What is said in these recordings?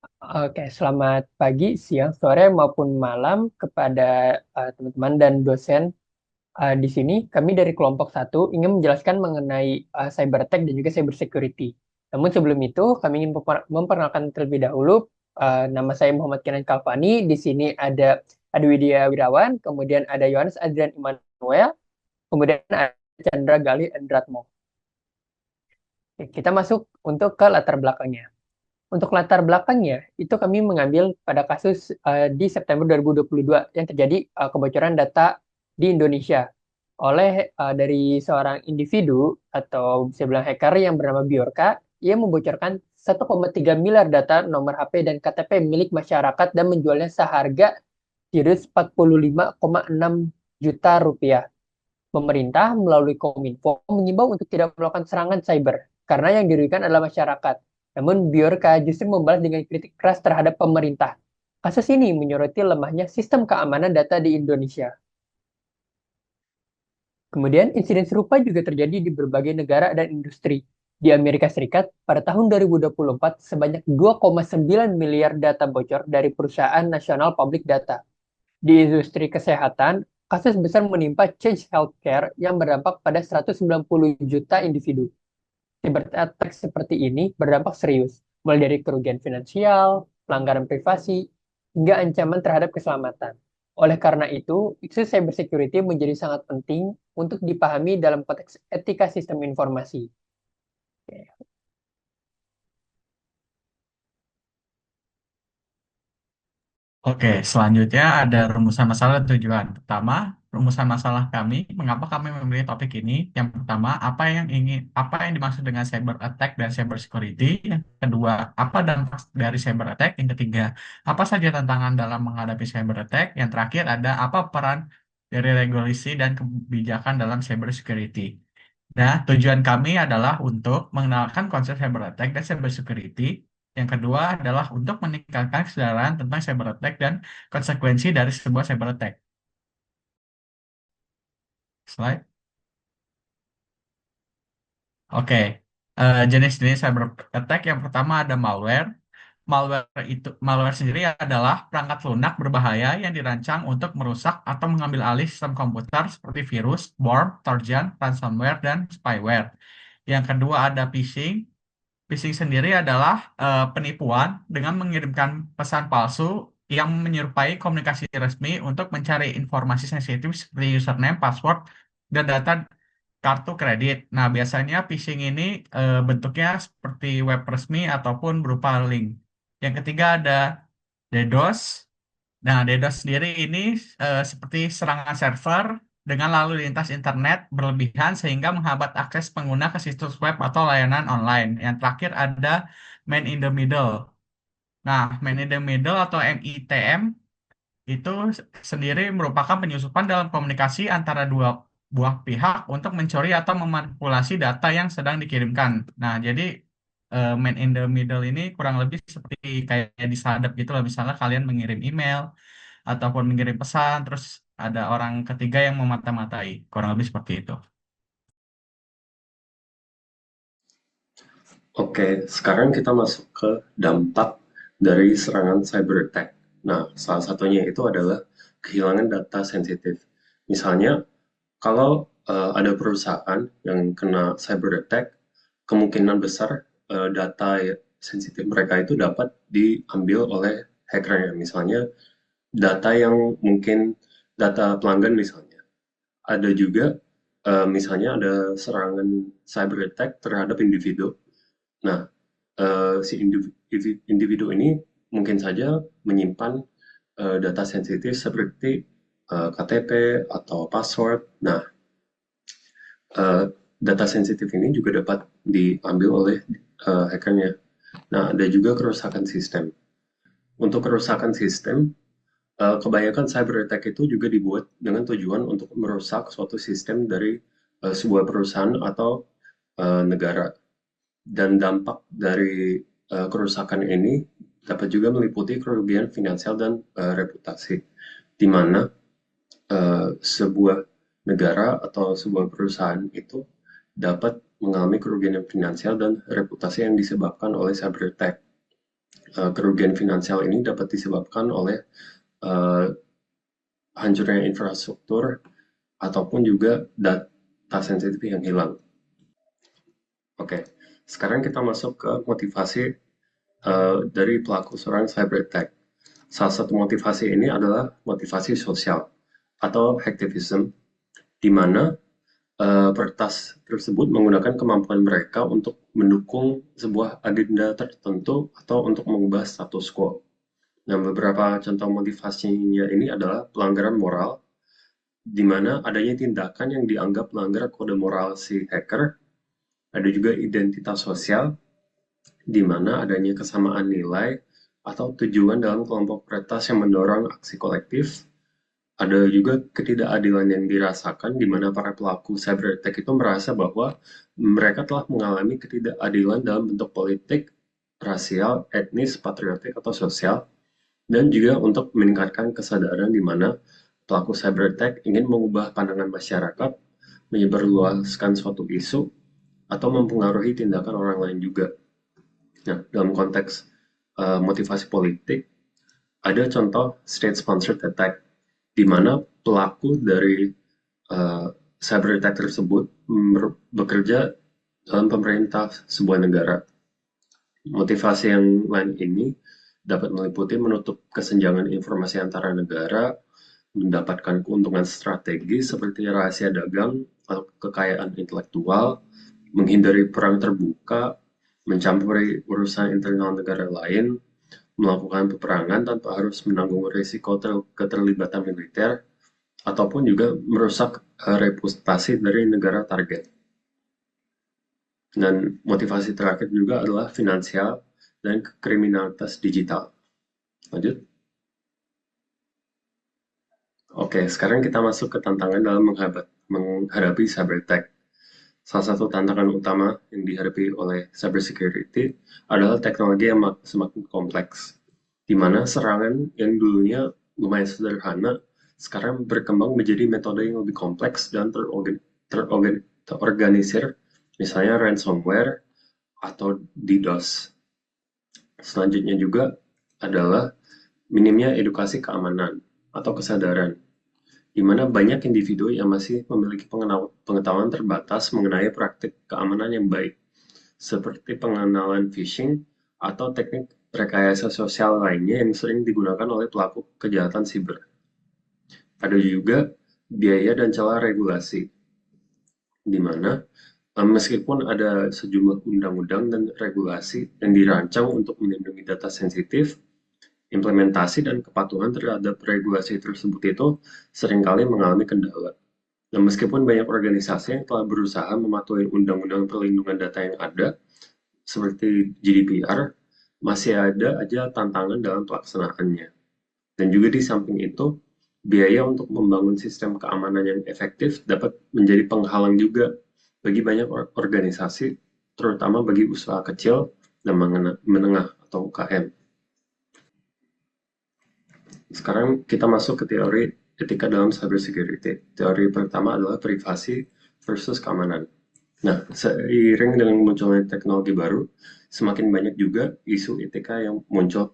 Oke, selamat pagi, siang, sore maupun malam kepada teman-teman dan dosen. Di sini kami dari kelompok satu ingin menjelaskan mengenai cyber attack dan juga cyber security. Namun sebelum itu, kami ingin memperkenalkan terlebih dahulu. Nama saya Muhammad Kenan Kalvani. Di sini ada Widya Wirawan, kemudian ada Yohanes Adrian Immanuel, kemudian ada Chandra Galih Endratmo. Oke, kita masuk untuk ke latar belakangnya. Untuk latar belakangnya, itu kami mengambil pada kasus di September 2022 yang terjadi kebocoran data di Indonesia oleh dari seorang individu atau bisa bilang hacker yang bernama Bjorka. Ia membocorkan 1,3 miliar data nomor HP dan KTP milik masyarakat dan menjualnya seharga 45,6 juta rupiah. Pemerintah melalui Kominfo mengimbau untuk tidak melakukan serangan cyber karena yang dirugikan adalah masyarakat. Namun Biorka justru membalas dengan kritik keras terhadap pemerintah. Kasus ini menyoroti lemahnya sistem keamanan data di Indonesia. Kemudian insiden serupa juga terjadi di berbagai negara dan industri. Di Amerika Serikat, pada tahun 2024, sebanyak 2,9 miliar data bocor dari perusahaan nasional public data. Di industri kesehatan, kasus besar menimpa Change Healthcare yang berdampak pada 190 juta individu. Cyber seperti ini berdampak serius, mulai dari kerugian finansial, pelanggaran privasi, hingga ancaman terhadap keselamatan. Oleh karena itu, isu cyber security menjadi sangat penting untuk dipahami dalam konteks etika sistem informasi. Oke, selanjutnya ada rumusan masalah dan tujuan. Pertama, rumusan masalah kami, mengapa kami memilih topik ini? Yang pertama, apa yang dimaksud dengan cyber attack dan cyber security? Yang kedua, apa dampak dari cyber attack? Yang ketiga, apa saja tantangan dalam menghadapi cyber attack? Yang terakhir ada apa peran dari regulasi dan kebijakan dalam cyber security? Nah, tujuan kami adalah untuk mengenalkan konsep cyber attack dan cyber security. Yang kedua adalah untuk meningkatkan kesadaran tentang cyber attack dan konsekuensi dari sebuah cyber attack. Slide. Oke. Jenis-jenis cyber attack yang pertama ada malware. Malware sendiri adalah perangkat lunak berbahaya yang dirancang untuk merusak atau mengambil alih sistem komputer seperti virus, worm, trojan, ransomware, dan spyware. Yang kedua ada phishing. Phishing sendiri adalah penipuan dengan mengirimkan pesan palsu yang menyerupai komunikasi resmi untuk mencari informasi sensitif seperti username, password, dan data kartu kredit. Nah, biasanya phishing ini bentuknya seperti web resmi ataupun berupa link. Yang ketiga ada DDoS. Nah, DDoS sendiri ini seperti serangan server dengan lalu lintas internet berlebihan sehingga menghambat akses pengguna ke situs web atau layanan online. Yang terakhir ada man in the middle. Nah, man in the middle atau MITM itu sendiri merupakan penyusupan dalam komunikasi antara dua buah pihak untuk mencuri atau memanipulasi data yang sedang dikirimkan. Nah, jadi man in the middle ini kurang lebih seperti kayak disadap gitu lah. Misalnya kalian mengirim email ataupun mengirim pesan, terus ada orang ketiga yang memata-matai. Kurang lebih seperti itu. Oke, sekarang kita masuk ke dampak dari serangan cyber attack. Nah, salah satunya itu adalah kehilangan data sensitif. Misalnya, kalau ada perusahaan yang kena cyber attack, kemungkinan besar data sensitif mereka itu dapat diambil oleh hackernya. Misalnya, data yang mungkin data pelanggan misalnya. Ada juga misalnya ada serangan cyber attack terhadap individu. Nah, si individu ini mungkin saja menyimpan data sensitif seperti KTP atau password. Nah, eh, data sensitif ini juga dapat diambil oleh hackernya. Nah, ada juga kerusakan sistem. Untuk kerusakan sistem, kebanyakan cyber attack itu juga dibuat dengan tujuan untuk merusak suatu sistem dari sebuah perusahaan atau negara. Dan dampak dari kerusakan ini dapat juga meliputi kerugian finansial dan reputasi, di mana sebuah negara atau sebuah perusahaan itu dapat mengalami kerugian finansial dan reputasi yang disebabkan oleh cyber attack. kerugian finansial ini dapat disebabkan oleh hancurnya infrastruktur ataupun juga data sensitif yang hilang. Oke, sekarang kita masuk ke motivasi dari pelaku seorang cyber attack. Salah satu motivasi ini adalah motivasi sosial atau hacktivism, di mana peretas tersebut menggunakan kemampuan mereka untuk mendukung sebuah agenda tertentu atau untuk mengubah status quo. Nah, beberapa contoh motivasinya ini adalah pelanggaran moral, di mana adanya tindakan yang dianggap melanggar kode moral si hacker. Ada juga identitas sosial, di mana adanya kesamaan nilai atau tujuan dalam kelompok peretas yang mendorong aksi kolektif. Ada juga ketidakadilan yang dirasakan, di mana para pelaku cyber attack itu merasa bahwa mereka telah mengalami ketidakadilan dalam bentuk politik, rasial, etnis, patriotik, atau sosial, dan juga untuk meningkatkan kesadaran di mana pelaku cyber attack ingin mengubah pandangan masyarakat, menyebarluaskan suatu isu, atau mempengaruhi tindakan orang lain juga. Nah, dalam konteks motivasi politik, ada contoh state-sponsored attack, di mana pelaku dari cyber attack tersebut bekerja dalam pemerintah sebuah negara. Motivasi yang lain ini dapat meliputi menutup kesenjangan informasi antara negara, mendapatkan keuntungan strategis seperti rahasia dagang atau kekayaan intelektual, menghindari perang terbuka, mencampuri urusan internal negara lain, melakukan peperangan tanpa harus menanggung risiko keterlibatan militer, ataupun juga merusak reputasi dari negara target. Dan motivasi terakhir juga adalah finansial dan kriminalitas digital. Lanjut. Oke, sekarang kita masuk ke tantangan dalam menghadapi cyber attack. Salah satu tantangan utama yang dihadapi oleh cybersecurity adalah teknologi yang semakin kompleks, di mana serangan yang dulunya lumayan sederhana sekarang berkembang menjadi metode yang lebih kompleks dan terorganisir, misalnya ransomware atau DDoS. Selanjutnya juga adalah minimnya edukasi keamanan atau kesadaran, di mana banyak individu yang masih memiliki pengetahuan terbatas mengenai praktik keamanan yang baik, seperti pengenalan phishing atau teknik rekayasa sosial lainnya yang sering digunakan oleh pelaku kejahatan siber. Ada juga biaya dan celah regulasi, di mana meskipun ada sejumlah undang-undang dan regulasi yang dirancang untuk melindungi data sensitif, implementasi dan kepatuhan terhadap regulasi tersebut itu seringkali mengalami kendala. Dan meskipun banyak organisasi yang telah berusaha mematuhi undang-undang perlindungan data yang ada, seperti GDPR, masih ada aja tantangan dalam pelaksanaannya. Dan juga di samping itu, biaya untuk membangun sistem keamanan yang efektif dapat menjadi penghalang juga bagi banyak organisasi, terutama bagi usaha kecil dan menengah atau UKM. Sekarang kita masuk ke teori etika dalam cybersecurity. Teori pertama adalah privasi versus keamanan. Nah, seiring dengan munculnya teknologi baru, semakin banyak juga isu etika yang muncul.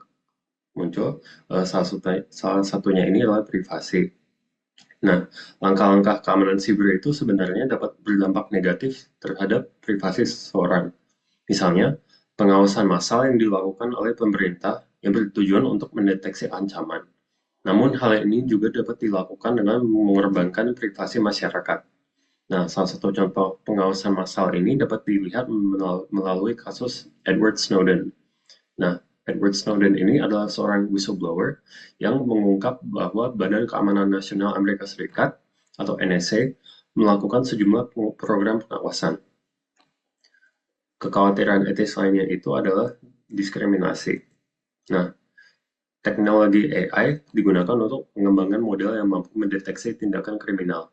Salah satunya ini adalah privasi. Nah, langkah-langkah keamanan siber itu sebenarnya dapat berdampak negatif terhadap privasi seseorang. Misalnya, pengawasan massal yang dilakukan oleh pemerintah yang bertujuan untuk mendeteksi ancaman. Namun, hal ini juga dapat dilakukan dengan mengorbankan privasi masyarakat. Nah, salah satu contoh pengawasan massal ini dapat dilihat melalui kasus Edward Snowden. Nah, Edward Snowden ini adalah seorang whistleblower yang mengungkap bahwa Badan Keamanan Nasional Amerika Serikat atau NSA melakukan sejumlah program pengawasan. Kekhawatiran etis lainnya itu adalah diskriminasi. Nah, teknologi AI digunakan untuk mengembangkan model yang mampu mendeteksi tindakan kriminal.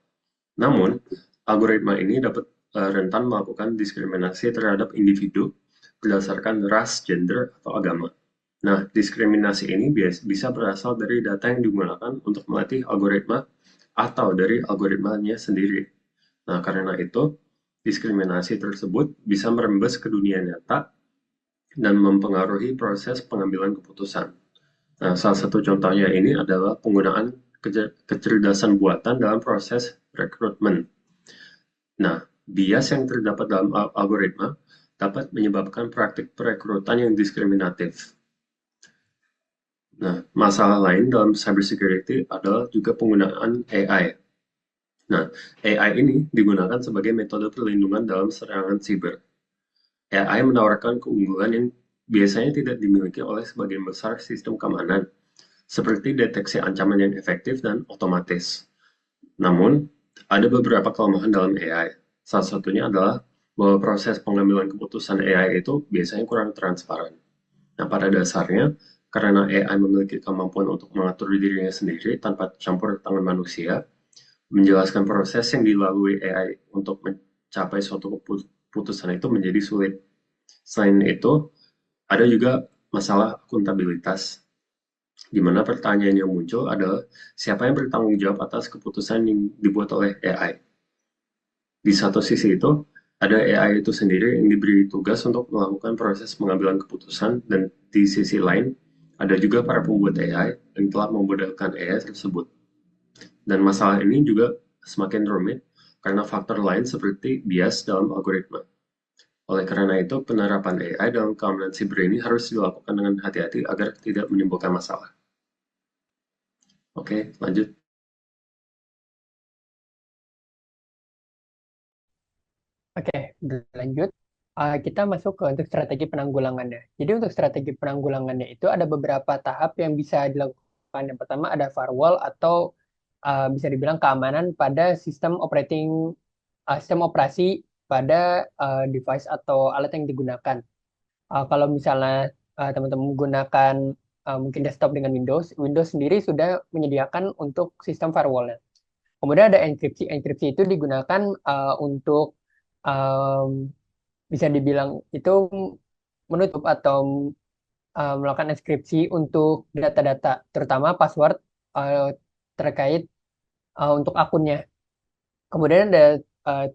Namun, algoritma ini dapat rentan melakukan diskriminasi terhadap individu berdasarkan ras, gender, atau agama. Nah, diskriminasi ini bisa berasal dari data yang digunakan untuk melatih algoritma atau dari algoritmanya sendiri. Nah, karena itu, diskriminasi tersebut bisa merembes ke dunia nyata dan mempengaruhi proses pengambilan keputusan. Nah, salah satu contohnya ini adalah penggunaan kecerdasan buatan dalam proses rekrutmen. Nah, bias yang terdapat dalam algoritma dapat menyebabkan praktik perekrutan yang diskriminatif. Nah, masalah lain dalam cybersecurity adalah juga penggunaan AI. Nah, AI ini digunakan sebagai metode perlindungan dalam serangan siber. AI menawarkan keunggulan yang biasanya tidak dimiliki oleh sebagian besar sistem keamanan, seperti deteksi ancaman yang efektif dan otomatis. Namun, ada beberapa kelemahan dalam AI. Salah satunya adalah bahwa proses pengambilan keputusan AI itu biasanya kurang transparan. Nah, pada dasarnya, karena AI memiliki kemampuan untuk mengatur dirinya sendiri tanpa campur tangan manusia, menjelaskan proses yang dilalui AI untuk mencapai suatu keputusan itu menjadi sulit. Selain itu, ada juga masalah akuntabilitas, di mana pertanyaan yang muncul adalah siapa yang bertanggung jawab atas keputusan yang dibuat oleh AI. Di satu sisi itu, ada AI itu sendiri yang diberi tugas untuk melakukan proses pengambilan keputusan, dan di sisi lain, ada juga para pembuat AI yang telah memodelkan AI tersebut. Dan masalah ini juga semakin rumit karena faktor lain seperti bias dalam algoritma. Oleh karena itu, penerapan AI dalam keamanan siber ini harus dilakukan dengan hati-hati agar tidak menimbulkan masalah. Oke, lanjut. Oke, berlanjut. Kita masuk ke untuk strategi penanggulangannya. Jadi untuk strategi penanggulangannya itu ada beberapa tahap yang bisa dilakukan. Yang pertama ada firewall atau bisa dibilang keamanan pada sistem operasi pada device atau alat yang digunakan. Kalau misalnya teman-teman menggunakan mungkin desktop dengan Windows, Windows sendiri sudah menyediakan untuk sistem firewall. Kemudian ada enkripsi. Enkripsi itu digunakan untuk um, bisa dibilang itu menutup atau melakukan enkripsi untuk data-data, terutama password uh, terkait untuk akunnya. Kemudian ada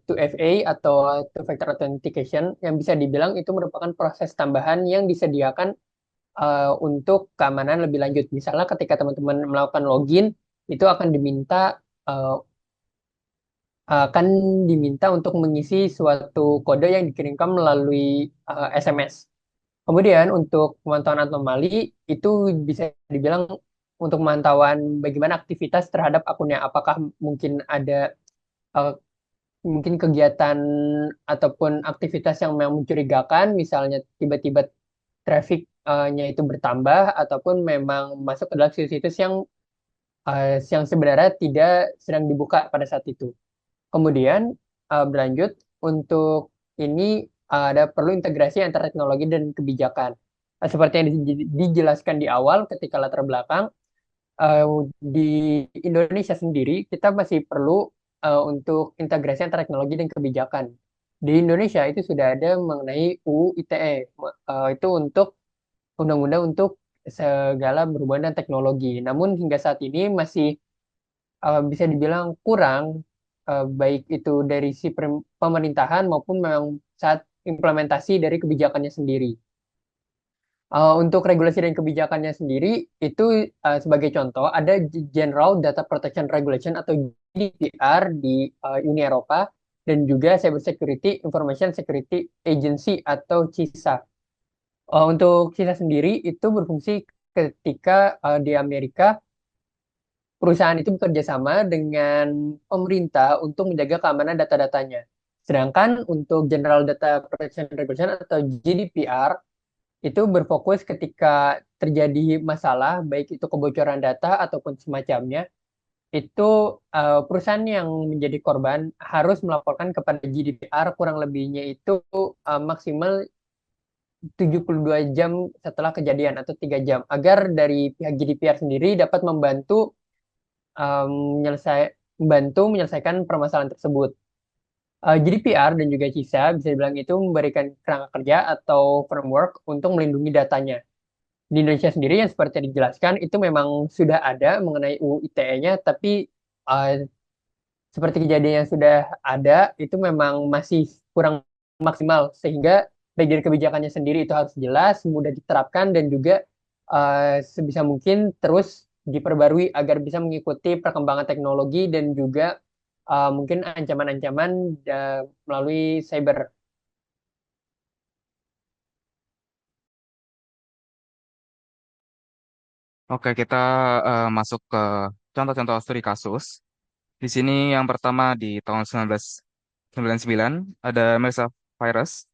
2FA atau Two Factor Authentication yang bisa dibilang itu merupakan proses tambahan yang disediakan untuk keamanan lebih lanjut. Misalnya ketika teman-teman melakukan login, itu uh, akan diminta untuk mengisi suatu kode yang dikirimkan melalui SMS. Kemudian untuk pemantauan anomali itu bisa dibilang untuk pemantauan bagaimana aktivitas terhadap akunnya. Apakah mungkin ada uh, mungkin kegiatan ataupun aktivitas yang memang mencurigakan, misalnya tiba-tiba traffic-nya itu bertambah ataupun memang masuk ke dalam situs-situs yang sebenarnya tidak sedang dibuka pada saat itu. Kemudian berlanjut untuk ini ada perlu integrasi antara teknologi dan kebijakan. Seperti yang dijelaskan di awal ketika latar belakang eh, di Indonesia sendiri kita masih perlu untuk integrasi antara teknologi dan kebijakan. Di Indonesia itu sudah ada mengenai UU ITE, itu untuk undang-undang untuk segala berhubungan dengan teknologi. Namun hingga saat ini masih bisa dibilang kurang, baik itu dari si pemerintahan maupun memang saat implementasi dari kebijakannya sendiri. Untuk regulasi dan kebijakannya sendiri itu sebagai contoh ada General Data Protection Regulation atau GDPR di Uni Eropa dan juga Cyber Security Information Security Agency atau CISA. Untuk CISA sendiri itu berfungsi ketika di Amerika perusahaan itu bekerja sama dengan pemerintah untuk menjaga keamanan data-datanya. Sedangkan untuk General Data Protection Regulation atau GDPR itu berfokus ketika terjadi masalah, baik itu kebocoran data ataupun semacamnya, itu perusahaan yang menjadi korban harus melaporkan kepada GDPR kurang lebihnya itu maksimal 72 jam setelah kejadian atau 3 jam agar dari pihak GDPR sendiri dapat um, membantu menyelesaikan permasalahan tersebut. GDPR dan juga CISA bisa dibilang itu memberikan kerangka kerja atau framework untuk melindungi datanya. Di Indonesia sendiri yang seperti yang dijelaskan itu memang sudah ada mengenai UU ITE-nya, tapi uh, seperti kejadian yang sudah ada itu memang masih kurang maksimal sehingga baik dari kebijakannya sendiri itu harus jelas, mudah diterapkan, dan juga sebisa mungkin terus diperbarui agar bisa mengikuti perkembangan teknologi dan juga mungkin ancaman-ancaman melalui cyber. Oke, kita masuk ke contoh-contoh studi kasus. Di sini yang pertama di tahun 1999 ada Melissa virus.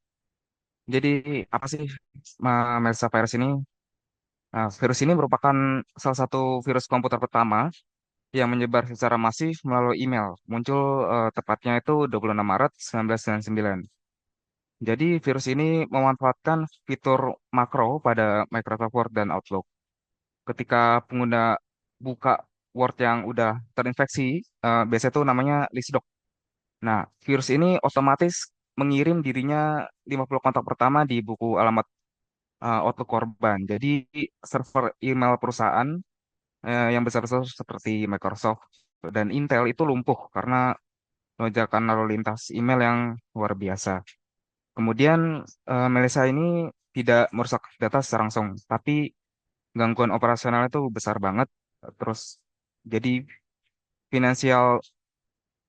Jadi apa sih Melissa virus ini? Nah, virus ini merupakan salah satu virus komputer pertama yang menyebar secara masif melalui email. Muncul tepatnya itu 26 Maret 1999. Jadi virus ini memanfaatkan fitur makro pada Microsoft Word dan Outlook. Ketika pengguna buka Word yang udah terinfeksi, biasanya itu namanya listdoc. Nah, virus ini otomatis mengirim dirinya 50 kontak pertama di buku alamat Outlook korban. Jadi server email perusahaan yang besar-besar seperti Microsoft dan Intel itu lumpuh karena lonjakan lalu lintas email yang luar biasa. Kemudian Melissa ini tidak merusak data secara langsung, tapi gangguan operasional itu besar banget. Terus jadi finansial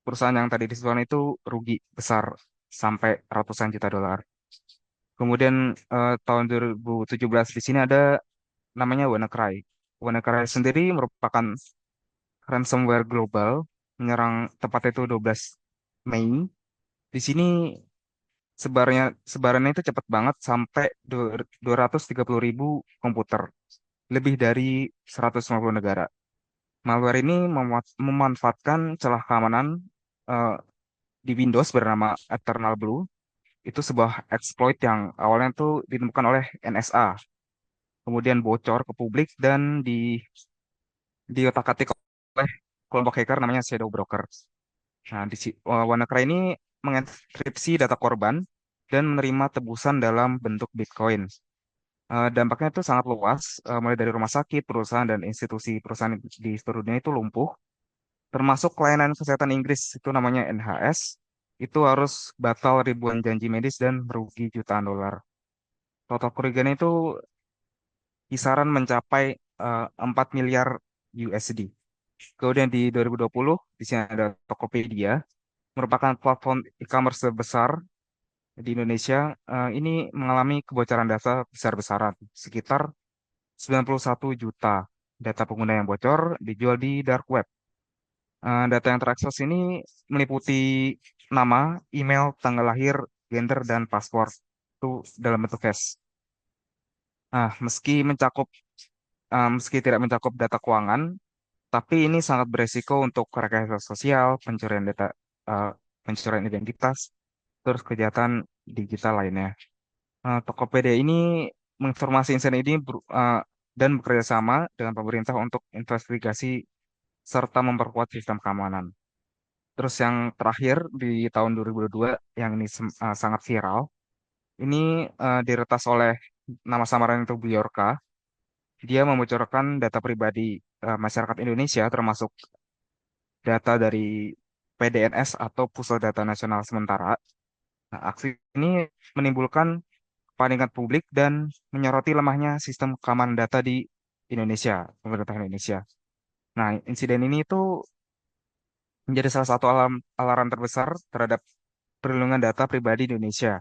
perusahaan yang tadi disebutkan itu rugi besar sampai ratusan juta dolar. Kemudian tahun 2017 di sini ada namanya WannaCry. WannaCry sendiri merupakan ransomware global menyerang tepat itu 12 Mei. Di sini sebarannya itu cepat banget sampai 230.000 komputer, lebih dari 150 negara. Malware ini memanfaatkan celah keamanan eh, di Windows bernama Eternal Blue. Itu sebuah exploit yang awalnya tuh ditemukan oleh NSA, kemudian bocor ke publik dan diotak-atik oleh kelompok hacker namanya Shadow Broker. Nah, WannaCry ini mengenkripsi data korban dan menerima tebusan dalam bentuk Bitcoin. Dampaknya itu sangat luas, mulai dari rumah sakit, perusahaan, dan institusi perusahaan di seluruh dunia itu lumpuh, termasuk layanan kesehatan Inggris itu namanya NHS, itu harus batal ribuan janji medis dan merugi jutaan dolar. Total kerugian itu kisaran mencapai 4 miliar USD. Kemudian di 2020, di sini ada Tokopedia, merupakan platform e-commerce terbesar di Indonesia. Ini mengalami kebocoran data besar-besaran, sekitar 91 juta data pengguna yang bocor dijual di dark web. Data yang terakses ini meliputi nama, email, tanggal lahir, gender, dan password itu dalam bentuk hash. Nah, meski tidak mencakup data keuangan, tapi ini sangat beresiko untuk rekayasa sosial, eh, pencurian identitas, terus kejahatan digital lainnya. Tokopedia ini menginformasi insiden ini dan bekerja sama dengan pemerintah untuk investigasi serta memperkuat sistem keamanan. Terus yang terakhir di tahun 2022 yang ini sangat viral, ini diretas oleh nama samaran itu Biorka. Dia membocorkan data pribadi masyarakat Indonesia termasuk data dari PDNS atau Pusat Data Nasional Sementara. Nah, aksi ini menimbulkan kepanikan publik dan menyoroti lemahnya sistem keamanan data di Indonesia, pemerintah Indonesia. Nah, insiden ini itu menjadi salah satu alarm terbesar terhadap perlindungan data pribadi di Indonesia.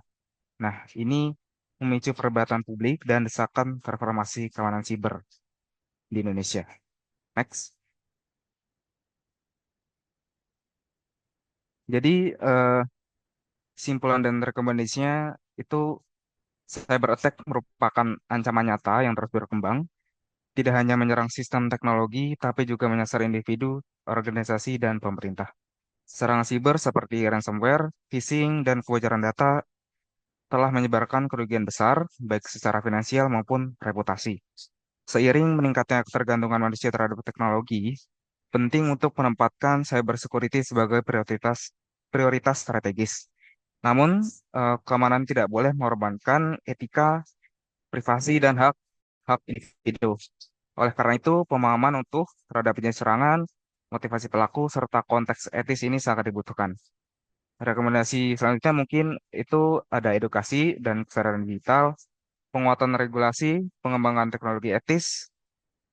Nah, ini memicu perdebatan publik dan desakan reformasi keamanan siber di Indonesia. Next. Jadi, simpulan dan rekomendasinya itu cyber attack merupakan ancaman nyata yang terus berkembang, tidak hanya menyerang sistem teknologi, tapi juga menyasar individu, organisasi, dan pemerintah. Serangan siber seperti ransomware, phishing, dan kebocoran data telah menyebarkan kerugian besar, baik secara finansial maupun reputasi. Seiring meningkatnya ketergantungan manusia terhadap teknologi, penting untuk menempatkan cyber security sebagai prioritas strategis. Namun, keamanan tidak boleh mengorbankan etika, privasi, dan hak individu. Oleh karena itu, pemahaman untuk terhadap jenis serangan, motivasi pelaku, serta konteks etis ini sangat dibutuhkan. Rekomendasi selanjutnya mungkin itu ada edukasi dan kesadaran digital, penguatan regulasi, pengembangan teknologi etis,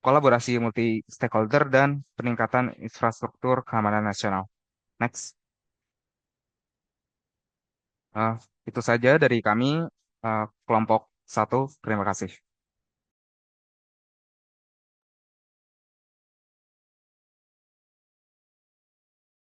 kolaborasi multi stakeholder, dan peningkatan infrastruktur keamanan nasional. Next. Eh, itu saja dari kami, kelompok satu. Terima kasih.